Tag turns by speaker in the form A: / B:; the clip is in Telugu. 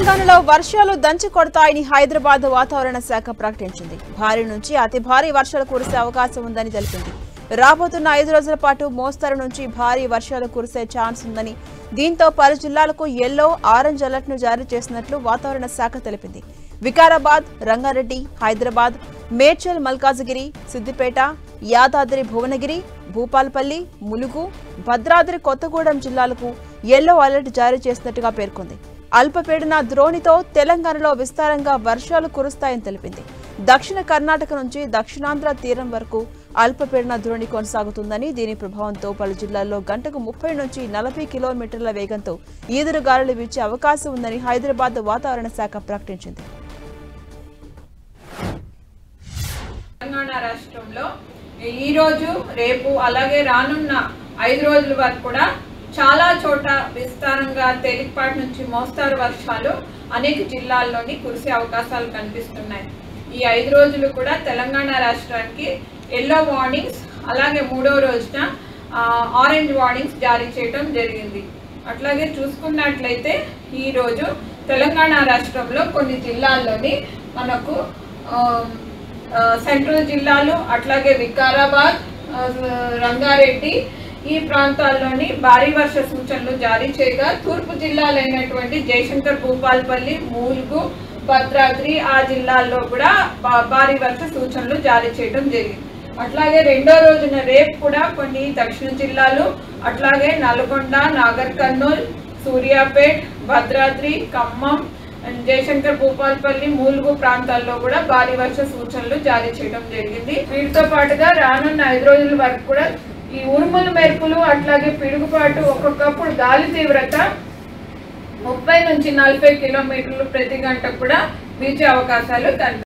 A: తెలంగాణలో వర్షాలు దంచి కొడతాయని హైదరాబాద్ వాతావరణ శాఖ ప్రకటించింది. భారీ నుంచి అతి భారీ వర్షాలు కురిసే అవకాశం ఉందని తెలిపింది. రాబోతున్న 5 రోజుల పాటు మోస్తరు నుంచి భారీ వర్షాలు కురిసే ఛాన్స్ ఉందని, దీంతో పలు జిల్లాలకు యెల్లో, ఆరెంజ్ అలర్ట్ ను జారీ చేసినట్లు వాతావరణ శాఖ తెలిపింది. వికారాబాద్, రంగారెడ్డి, హైదరాబాద్, మేడ్చల్, మల్కాజిగిరి, సిద్దిపేట, యాదాద్రి భువనగిరి, భూపాలపల్లి, ములుగు, భద్రాద్రి కొత్తగూడెం జిల్లాలకు యెల్లో అలర్ట్ జారీ చేసినట్టుగా పేర్కొంది. అల్పపీడన ద్రోణితో తెలంగాణలో విస్తారంగా వర్షాలు కురుస్తాయని తెలిపింది. దక్షిణ కర్ణాటక నుంచి దక్షిణాంధ్ర తీరం వరకు అల్పపీడన ద్రోణి కొనసాగుతుందని, దీని ప్రభావంతో పలు జిల్లాల్లో గంటకు 30 నుంచి 40 కిలోమీటర్ల వేగంతో ఈదురుగాలులు వీచే అవకాశం ఉందని హైదరాబాద్ వాతావరణ శాఖ ప్రకటించింది.
B: తెలంగాణ రాష్ట్రంలో ఈ రోజు, రేపు అలాగే రానున్న 5 రోజుల వరకు కూడా చాలా చోట విస్తారంగా తేలికపాటి నుంచి మోస్తారు వర్షాలు అనేక జిల్లాల్లోని కురిసే అవకాశాలు కనిపిస్తున్నాయి. ఈ 5 రోజులు కూడా తెలంగాణ రాష్ట్రానికి ఎల్లో వార్నింగ్స్, అలాగే 3వ రోజున ఆరెంజ్ వార్నింగ్స్ జారీ చేయడం జరిగింది. అట్లాగే చూసుకున్నట్లయితే ఈరోజు తెలంగాణ రాష్ట్రంలో కొన్ని జిల్లాల్లోని మనకు సెంట్రల్ జిల్లాలు, అట్లాగే వికారాబాద్, రంగారెడ్డి ఈ ప్రాంతాల్లోని భారీ వర్ష సూచనలు జారీ చేయగా, తూర్పు జిల్లాలైనటువంటి జయశంకర్, భూపాలపల్లి, ములుగు, భద్రాద్రి ఆ జిల్లాల్లో కూడా భారీ వర్ష సూచనలు జారీ చేయడం జరిగింది. అట్లాగే 2వ రోజున రేపు కూడా కొన్ని దక్షిణ జిల్లాలు, అట్లాగే నల్గొండ, నాగర్ కర్నూల్, సూర్యాపేట్, భద్రాద్రి, ఖమ్మం, జయశంకర్, భూపాలపల్లి, ములుగు ప్రాంతాల్లో కూడా భారీ వర్ష సూచనలు జారీ చేయడం జరిగింది. వీటితో పాటుగా రానున్న 5 రోజుల వరకు కూడా ఈ ఉరుములు, మెరుపులు, అట్లాగే పిడుగుపాటు, ఒక్కొక్కప్పుడు గాలి తీవ్రత 30 నుంచి 40 కిలోమీటర్లు ప్రతి గంట కూడా వీచే అవకాశాలు కనిపిస్తాయి.